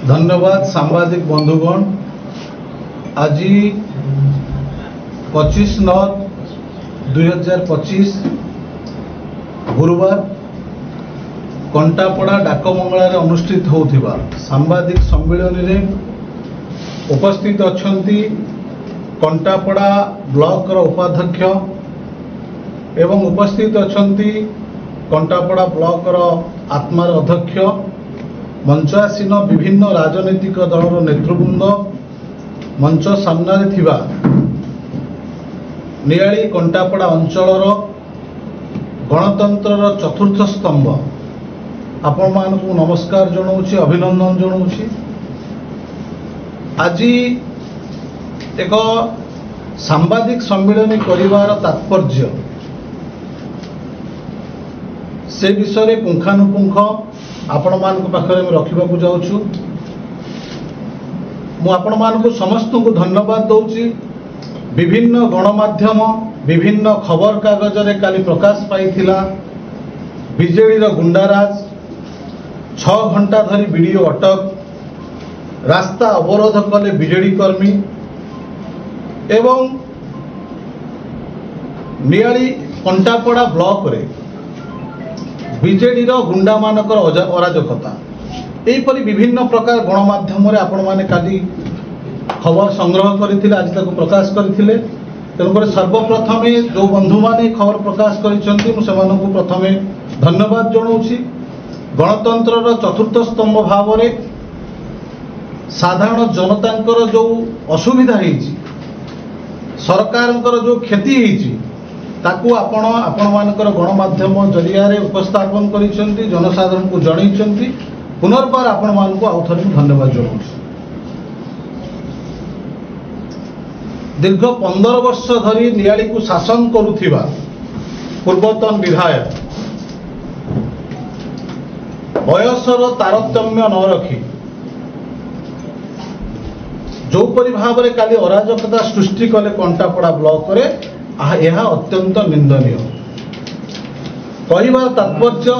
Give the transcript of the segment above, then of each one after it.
धन्यवाद सांबादिक बंधुगण। आज 25/9/2025 गुरुवार कंटापड़ा डाकमंगला अनुष्ठित होता सांबादिक सम्मेलन में उपस्थित अच्छा कंटापड़ा ब्लॉक उपाध्यक्ष एवं उपस्थित अच्छा कंटापड़ा ब्लॉक आत्मार अध्यक्ष मंचासीन विभिन्न राजनीतिक दलर नेतृवृंद मंच सामने थिबा नियाली कंटापड़ा अंचल गणतंत्र चतुर्थ स्तंभ आपण मानकु नमस्कार जनाऊँ, अभिनंदन जनाऊँ। आज एक सांबादिक सम्मेलन करिवार तात्पर्य से विषय पुंखानुपुंख आपण मान पाखरे रखा जाऊँ। मु आपण मानकु समस्त को धन्यवाद दौची। विभिन्न गणमाध्यम विभिन्न खबर कागज रे काली प्रकाश पाइथिला बीजेडी रो गुंडाराज 6 घंटा धरी वीडियो अटक रास्ता अवरोध कले बीजेडी कर्मी एवं नियाली कंटापड़ा ब्लॉक रे बीजेडी रो गुंडा मानकर अराजकता एपरी विभिन्न प्रकार गणमाध्यम रे आपण माने काली खबर संग्रह करथिले, आज तक प्रकाश करथिले। तेणुकर सर्वप्रथम जो बंधु माने खबर प्रकाश करिसेंती मु सेमानकु प्रथमे धन्यवाद जनाऊँ। गणतंत्र चतुर्थ स्तंभ भाव में साधारण जनतांकर जो असुविधा होईची सरकारंकर जो क्षति होईची ताकू आपण मानकर गणमाध्यम जरिया उपस्थापन करिसेंती, जनसाधारण को जणैछंती। पुनर्बार आपण मानकु आउ थरे धन्यवाद जनाऊँ। दीर्घ 15 वर्ष धरी नियाली को शासन करुथिबा पूर्वतन विधायक बयसर तारतम्य न रखी जोपरी भाव में काली अराजकता सृष्टि कले कंटापड़ा ब्लॉक रे यह अत्यंत निंदनीय। कहबार तात्पर्य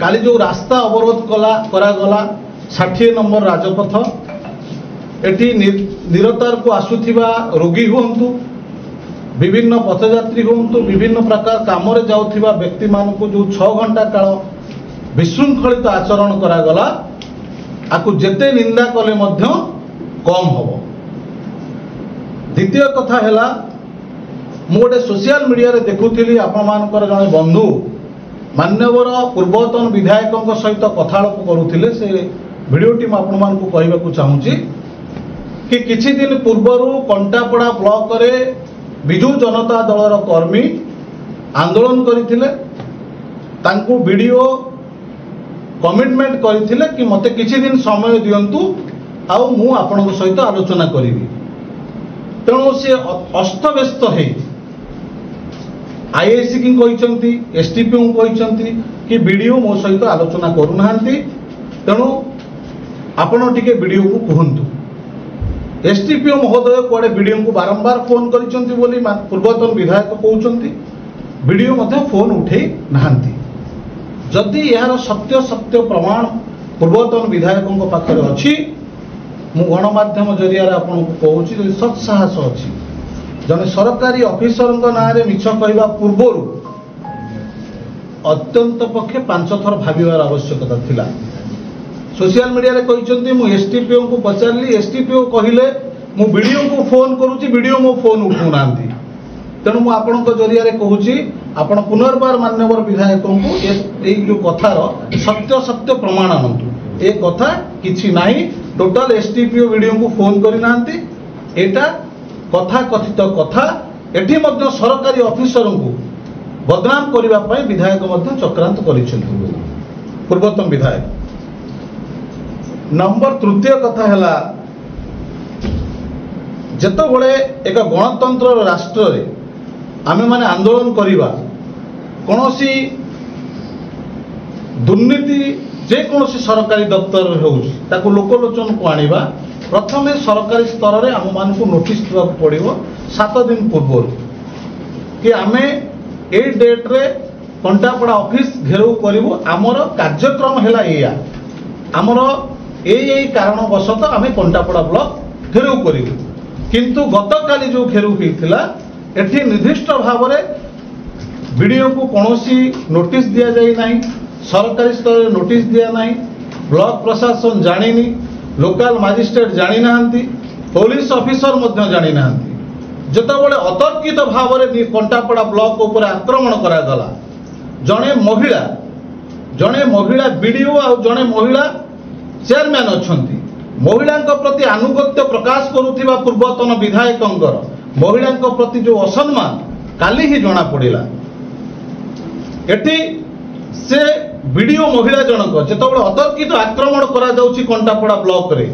काली जो रास्ता अवरोध करागला 60 नंबर राजपथ एटी निरतार को आसुथिबा रोगी हुंतु विभिन्न पथयात्री हुंतु विभिन्न प्रकार काम रे जाउथिबा व्यक्ति मानकु जो 6 घंटा काल विशृंखलित आचरण करागला आकु जेते निंदा कले मध्य कम हबो। द्वितीय कथा हैला मु गोटे सोशल मीडिया रे देखुथिली आपण मानकर जने बंधु मान्यवर पूर्वतन विधायकों सहित कथाळप करुथिले। से वीडियोटी मु आपण मानकु कहबाकू चाहूची कि किछि दिन पूर्वरु कंटापड़ा ब्लॉक रे बिजू जनता दलर कर्मी आंदोलन करथिले। तांकु वीडियो कमिटमेंट करथिले कि मते किछि दिन समय दियंतु आउ मु आपनक सहित आलोचना करिवि। तेणु से अस्तव्यस्त है आईआईसी की कहते एसटीपी को कहते कि वीडियो मो सहित आलोचना करूना। तेणु आपण टिके वीडियो को कहतु। एसटीपी महोदय कुआडे वीडियो को बारंबार फोन करिसेंती बोली पूर्वतन विधायक कहउचंती, वीडियो मध्य फोन उठे नहांती। जदि यार सत्य सत्य प्रमाण पूर्वतन विधायकों पाखरे अछि मु गणमाध्यम जरिया आपको कहूँ सत्साहस अच्छी जने सरकारी ऑफिसर ना मिछ कहवा पूर्वर अत्यंत पक्षे 5 थर भाविबार आवश्यकता थिला। सोशल मीडिया रे कहते मु एसटीपीओ को पचारली, एसटीपीओ कहले मु वीडियो को फोन करूची, वीडियो मो फोन उठू नांती। तेणु मु आपनक जरिया रे कहूची आपण पुनर्बार मान्यवर विधायकों को ए जो कथार सत्य सत्य प्रमाण आनंतु। ए कथा किछि नाही, टोटाल एसटीपीओ वीडियो को फोन करि नांती। एटा कथा कथित कथा एठी मध्य सरकारी ऑफिसर को बदनाम करबा पई विधायक मध्य चक्रांत करिसेंती पूर्वतन विधायक। नंबर तृतीय कथा हैला जत बड़े एक गणतंत्र राष्ट्र रे आमे माने आंदोलन करिबा कोनोसी दुर्नीति जे कोनोसी सरकारी दफ्तर होउछि ताको लोकलोचन को आनिबा प्रथमे सरकारी स्तर में आम मान को नोटिस देवाक पड़ो 7 दिन पूर्व कि आमे ए डेट रे कंटापड़ा ऑफिस घेराव करू आमर कार्यक्रम है या आमर यही कारणवशत आम कंटापड़ा ब्लॉक घेराव करू किंतु गतकाली जो घेराव होता एठी निर्दिष्ट भाव में वीडियो को कौन नोटिस दि जाए ना सरकारी स्तर में नोटिस दिया ना ब्लॉक प्रशासन जानी लोकल मजिस्ट्रेट जानी ना पुलिस ऑफिसर जानी ना जितेबाला अतर्कित भाव में कंटापड़ा ब्लॉक उपर आक्रमण करागला जड़े महिला बीडीओ आ जड़े महिला चेयरमैन अच्छा महिला प्रति आनुगत्य प्रकाश करुवा पूर्वतन विधायक महिला प्रति जो असम्मान काली ही जना पड़ा एटी से बीडीओ महिला जनक जितेबाला अतर्कित आक्रमण करा जाउछि कंटापड़ा ब्लॉक रे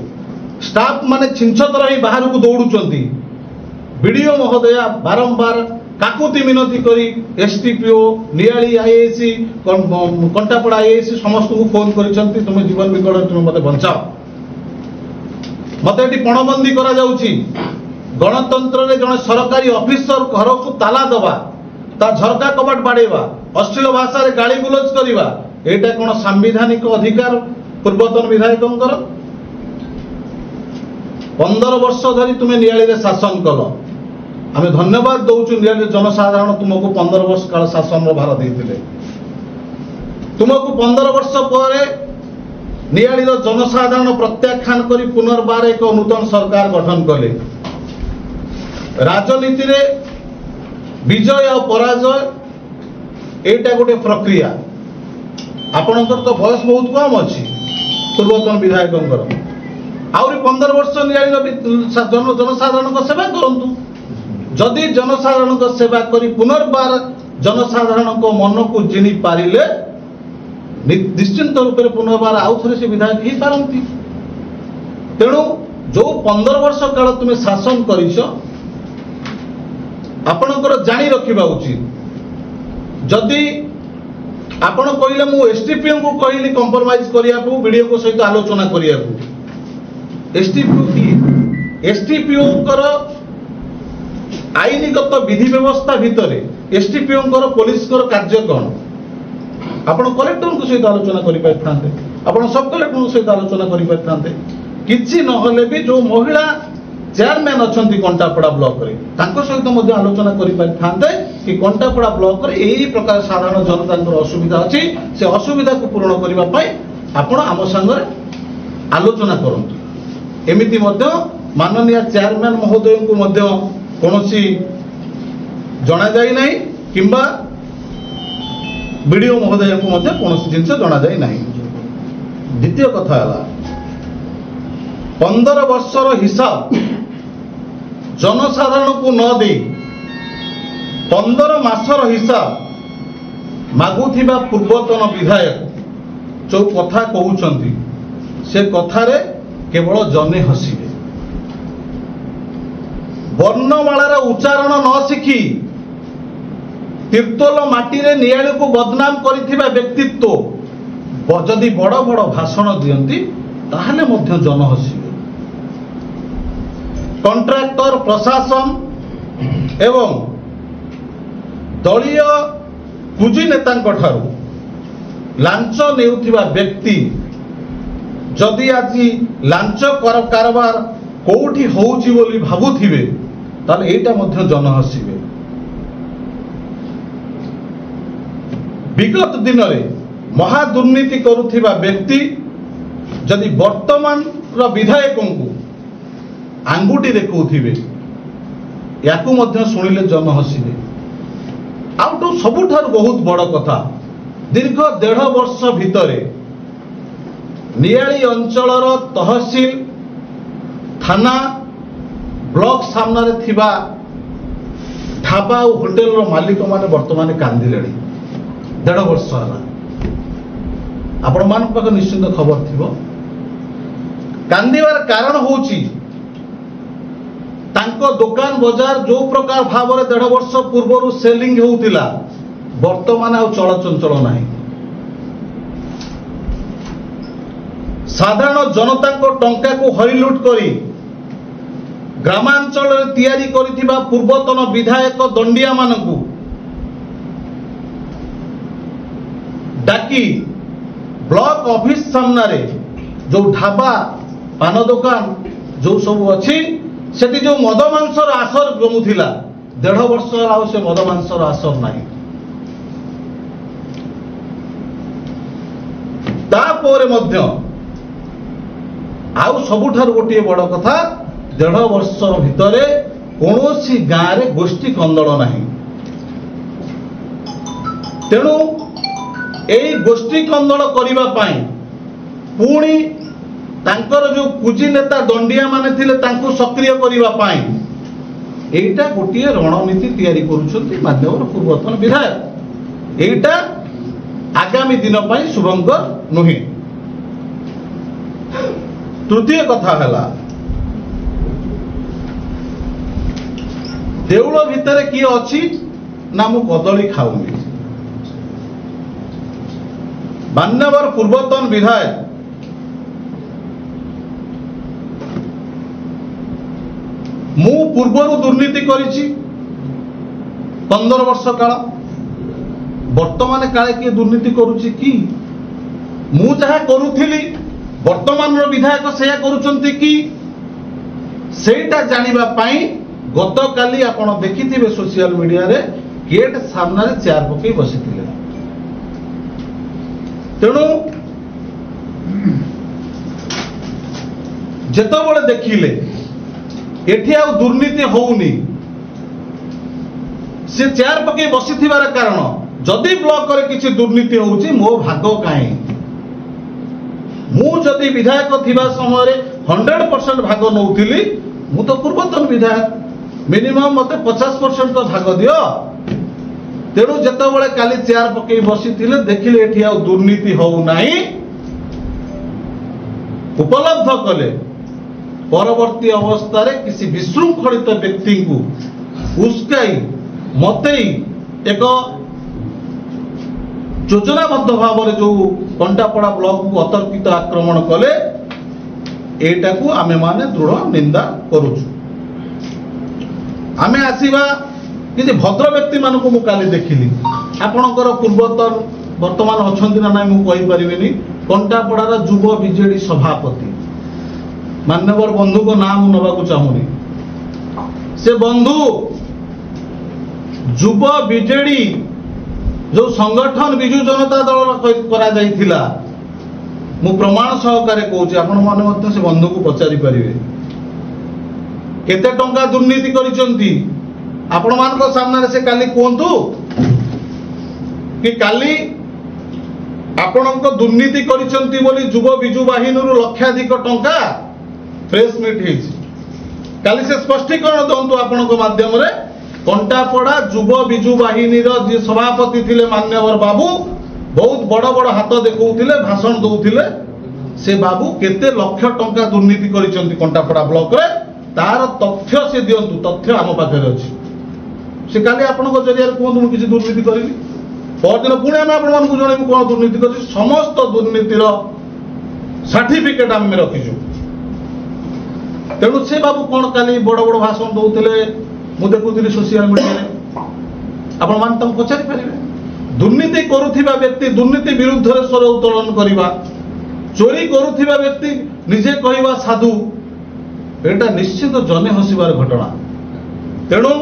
स्टाफ माने छिंछतर ही बाहर को दौड़ुचंती बीडीओ महोदया बारंबार काकुति मिनती करी एसटीपीओ नियाली आईएसी कंटापड़ा आईएसी समस्त को फोन करिसंती तुम जीवन विकट तुम मते बंचाओ मते एटी पणबंदी करा जाउछि गणतंत्र रे जने सरकारी ऑफिसर घर को ताला दबा ता झरका कबाट बाड़ेवा अश्लील भाषा रे गाली गुलज करिवा एटा कोन संवैधानिक अधिकार पूर्वतन विधायक 15 वर्ष धरी तुम्हें नियाली रे शासन कल आम धन्यवाद दौचु नियाली जनसाधारण तुमको 15 वर्ष काल शासन भार देते तुमको 15 वर्ष पर नियाली जनसाधारण प्रत्याख्यान कर पुनर्बार एक नूतन सरकार गठन कले राजनीति रे विजय और पराजय एटा गोटे प्रक्रिया आपणकर तो बयस बहुत कम अच्छी पूर्वतन विधायक आहरी 15 वर्ष जनसाधारण सेवा करंतु जदि जनसाधारण सेवा करी पुनर्बार जनसाधारण मन को जिनी पारिले निश्चिंत रूप से पुनर्बार आउ थे से विधायक ही पारती तेणु जो 15 वर्ष काल तुम्हें शासन करिस आपणकर जानी रखिबा उचित जदि आपण कहले मु एसटीपीओ को कहली कंप्रोमाइज करिया को वीडियो को सहित आलोचना करिया को एसटीपीओ कर आईनगत विधि व्यवस्था भितर एसटीपीओ पुलिस कार्य कौन आपण कलेक्टर को सहित आलोचना करि पारथांते आपण सब कलेक्टर को सहित आलोचना करि पारथांते किछि नहले भी जो महिला चेयरमैन अच्छा कंटापड़ा ब्लॉक रे तांको सहित मध्य आलोचना करि पारथांते कि कंटापड़ा ब्लॉक रे एही प्रकार साधारण जनता असुविधा अछि से असुविधा को पूर्ण करबा पई आपण आम संगे आलोचना करंतु एमिति मध्य माननीय चेयरमैन महोदय को मध्य कोनोसी जना जाय नै किंबा वीडियो महोदय को मध्य कोनोसी जिंस जना जाय नै द्वितीय कथा हला 15 वर्षर हिसाब जनसाधारण को न दे 15 मासर हिसाब मागुथिबा पूर्वतन विधायक जो कथा कहउछंती से कथारे केवल जने हसिबे वर्णमालार उच्चारण न शिखी तीर्तोल माटी रे नियाली को बदनाम करिथिबा व्यक्तित्व जदि बड़ बड़ भाषण दियंती ताहले मध्य जन हसिबे कंट्राक्टर प्रशासन एवं दलीय कुजी नेता लांच नेउथिबा व्यक्ति जदि आज लांच कारबार कोठी होउची बोली भाबुथिबे ताले एटा मध्य जन हसिबे विगत दिन रे महादुर्नीति करुथिबा व्यक्ति जदि वर्तमान रो विधायकों को आंगुठी देखुथिबे याकू मध्य सुनिले जन हसिबे आउटो सबुठार बहुत बड़ कथा दीर्घ 1.5 वर्ष भितरे नियाली अंचलर तहसील थाना ब्लॉक सामना रे थिबा ढाबा और होटेल रो मालिक माने वर्तमान कांदिले 1.5 वर्ष हला आपण मान पाक निश्चित खबर थिबो कांदिवार कारण होची तांको दुकान बाजार जो प्रकार भाव में 1.5 वर्ष पूर्व सेलिंग होउतिला वर्तमान आ चलचंचल नहीं साधारण जनता को टंका को हरिलुट करी ग्रामांचल तैयारी करिथिबा पूर्वतन विधायक दंडिया मानकू डाकी ब्लॉक ऑफिस सामने जो ढाबा पान दुकान जो सब अच्छी सेठी जो मद मांसर आसर जमुला 1.5 वर्ष आउ से मद मांसर आसर नहीं तापर मध्य आउ सबुठार गोटे बड़ कथा 1.5 वर्ष भितर कौनसी गाँव में गोष्ठी कंदल नहीं तेणु यही गोष्ठी कंदल करने पुणी तांकर जो कुजी नेता दंडिया माने थिले तांको सक्रिय करने एटा गोटे रणनीति तैयारी करुछंती मान्यवर पूर्वतन विधायक एटा आगामी दिन पर शुभंकर नुहे। तृतीय कथा है देउल भितर किए अच्छी ना मु कदली खाऊनी मान्यवर पूर्वतन विधायक मु पूर्वर दुर्नीति करिछि 15 वर्ष काल वर्तमान काले किए दुर्नीति करुछि कि मु जहा करुथिली वर्तमान विधायक सेया करुचंती कि सेटा जानिबा पई गतकाली आपण देखिथिबे सोशल मीडिया रे गेट सामने चेयर पकई बसिथिले तेणु जेतबेले देखिले एठी आ दुर्नीति होउनी से चेयर पकई बसी थिबार कारण जदि ब्लॉक रे किछि दुर्नीति होउची मो भाग काई मु जदि विधायक थिबा समय रे 100% भाग नउथिली मु तो पूर्वतन विधायक मिनिमम मते 50% तो भाग दियो तेणु जेतबेले काली चेयर पकई बसी थिले देखिले एठी आ दुर्नीति होउ नाही उपलब्ध कले परवर्ती अवस्था रे किसी विशृंखलित व्यक्ति को उस्काई मतई एक योजनाबद्ध भाव में जो कंटापड़ा ब्लॉक को अतर्कित आक्रमण कले एटा को आमे माने दृढ़ निंदा करूछु। आमे आसीबा कि भद्र व्यक्ति मान को काली देखिली आपणकर पूर्वतन वर्तमान अछंती ना नाही मु कहि परिबिनी कंटापड़ार युव बीजेडी सभापति मान्यवर बंधु को नाम नवाकू चाहूनी से बंधु युव बीजेडी जो संगठन विजु जनता दल करा जाइथिला मु प्रमाण सहकारे कहूची आपण माने मते से बंधु को पचारि परिबे केते टंका दुर्नीति करिसंती आपण मान को सामने से काली कोंतु कि काली आपणक दुर्नीति करिसंती बोली युव बिजु बाहिनी लक्षाधिक टंका प्रेस मीट काली से स्पष्टीकरण दंतु आपण माध्यम रे कंटापड़ा युव बिजु बाहिनी जी सभापति थिले मान्यवर बाबू बहुत बड़ बड़ हाथ देखौथिले भाषण दौथिले से बाबू केते लक्ष टंका दुर्नीति करिसंती कंटापड़ा ब्लॉक रे तार तथ्य से दियंतु तथ्य आम पाखे अछि से काली आपण जरिया कहूँ मुझे किसी दुर्नीति करी परदिन पुणी आम आपण जन कौन दुर्नीति कर समस्त दुर्नीतिर सर्टिफिकेट आम रखीचु तेणु से बाबू कौन काली बड़ बड़ भाषण दौले मु देखुली सोशल मीडिया आपण मान पचारि पारे दुर्नीति करुथिबा व्यक्ति दुर्नीति विरुद्ध रे स्वर उत्तोलन करबा चोरी करुथिबा व्यक्ति निजे कहवा साधु एटा निश्चित जने हसिबार घटना तेणु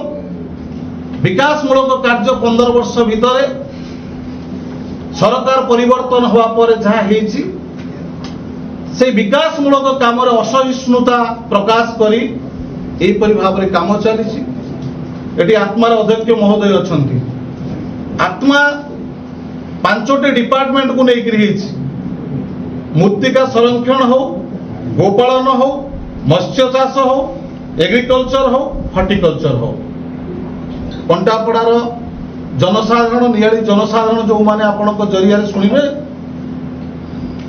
विकासमूलक कार्य 15 वर्ष भितर सरकार परिवर्तन हुआ पर जहाँ हेछि से विकासमूलक काम असहिष्णुता प्रकाश करी एपरि भाव में काम चली एटी आत्मार अध्यक्ष महोदय अछंती आत्मा 5टी डिपार्टमेंट को लेकर मृत्तिका संरक्षण हो गोपालन हो मत्स्य चाष हो एग्रीकल्चर हो हर्टिकल्चर हो कंटापड़ार जनसाधारण नियाली जनसाधारण जो माने आपनक जरिया सुनिबे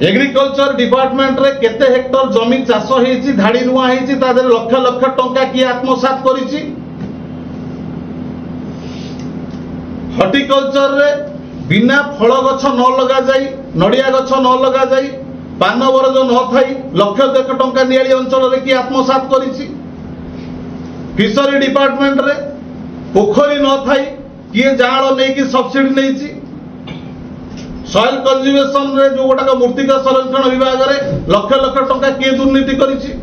एग्रीकल्चर डिपार्टमेंट रे केते हेक्टर जमी चाष हेछि धाड़ी रुआ हेछि ता देर लक्ष लक्ष टंका की आत्मसात करिछि हर्टिकल्चर रे बिना फल गछ न लगा जाई नडिया गछ न लगा जाई पान बरज न थाई लक्ष लक्ष टंका नियाली अंचल रे की आत्मसात करिछि फिशरी डिपार्टमेंट रे पोखरी न थाई किए जाल नहीं कि सब्सिडी नहीं सॉइल कंजर्वेशन रे जो गोटा मूर्तिका संरक्षण विभाग रे लक्ष लक्ष टंका किए दुर्नीति करिछि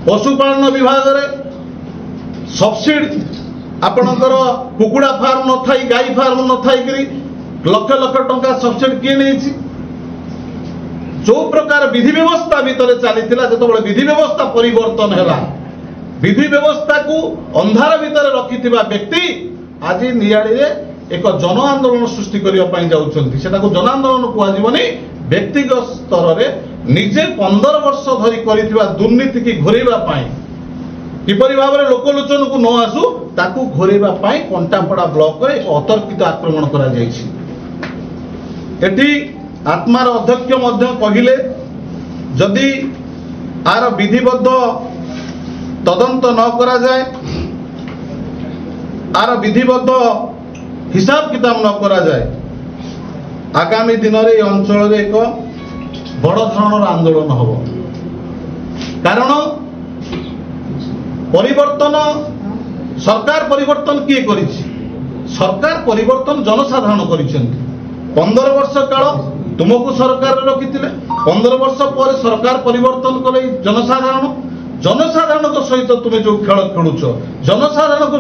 पशुपालन विभाग रे सब्सिडी आपणकर कुकुड़ा फार्म न थाई गाई फार्म न थाई करी लक्ष लक्ष टंका सब्सिडी किए नहीं जो प्रकार विधि व्यवस्था भितर चली जो विधि व्यवस्था परिवर्तन है विधि व्यवस्था को अंधार भितर रखि व्यक्ति आज नियाड़ी एक जन आंदोलन सृष्टि करने जाऊँगी से जन आंदोलन कहनी व्यक्तिगत स्तर में निजे 15 वर्ष धरी कर दुर्नीति की घोरैवाई किपरि भाव में लोकलोचन को न आसू ताकू घोरैवाई कंटापड़ा ब्लॉक रे एक अतर्कित आक्रमण करा जायछि। एटी आत्मार अध्यक्ष मध्य कहिले जदि आर विधिबद्ध तदंत न करा जाए आर विधिबद्ध हिसाब किताब न करा जाए आगामी दिन में अंचल एक बड़ धरणर आंदोलन हम कारण परिवर्तन सरकार परिवर्तन किए करिछि सरकार परिवर्तन जनसाधारण करिसेंति 15 वर्ष काल तुमको सरकार रखिथिले 15 वर्ष पर सरकार परिवर्तन कले जनसाधारण सहित तुम जो खेल खेलुच जनसाधारण को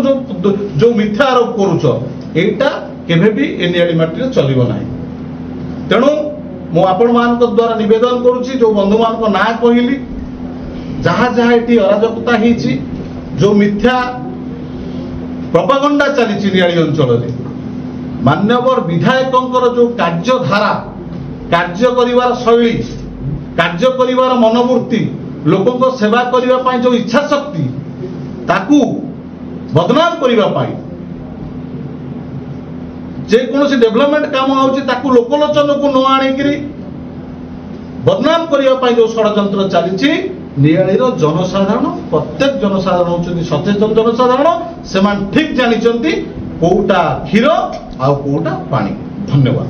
जो मिथ्या आरोप करुच एटा केबे भी एनियाडी माटी चलिबो नाही। तेणु मु आपण मान द्वारा निवेदन करुछि जो बंधु मान ना कहली जहाँ जहाँ ये अराजकता होती जो मिथ्या प्रोपागंडा चली नियाड़ी अंचल मान्यवर विधायकों जो कार्यधारा कार्य करिवार शैली कार्य करिवार मनोवृत्ति लोकों को सेवा करने जो इच्छा शक्ति ताकू बदनाम करने जेकोसी डेभलपमेंट काम आउची लोकलोचन को न आनिकी बदनाम करने जो षड्यंत्र चली नियाळीर जनसाधारण प्रत्येक जनसाधारण होचंती सचेतन जनसाधारण से ठीक जानिचंती कोटा क्षीर आ कोटा पानी। धन्यवाद।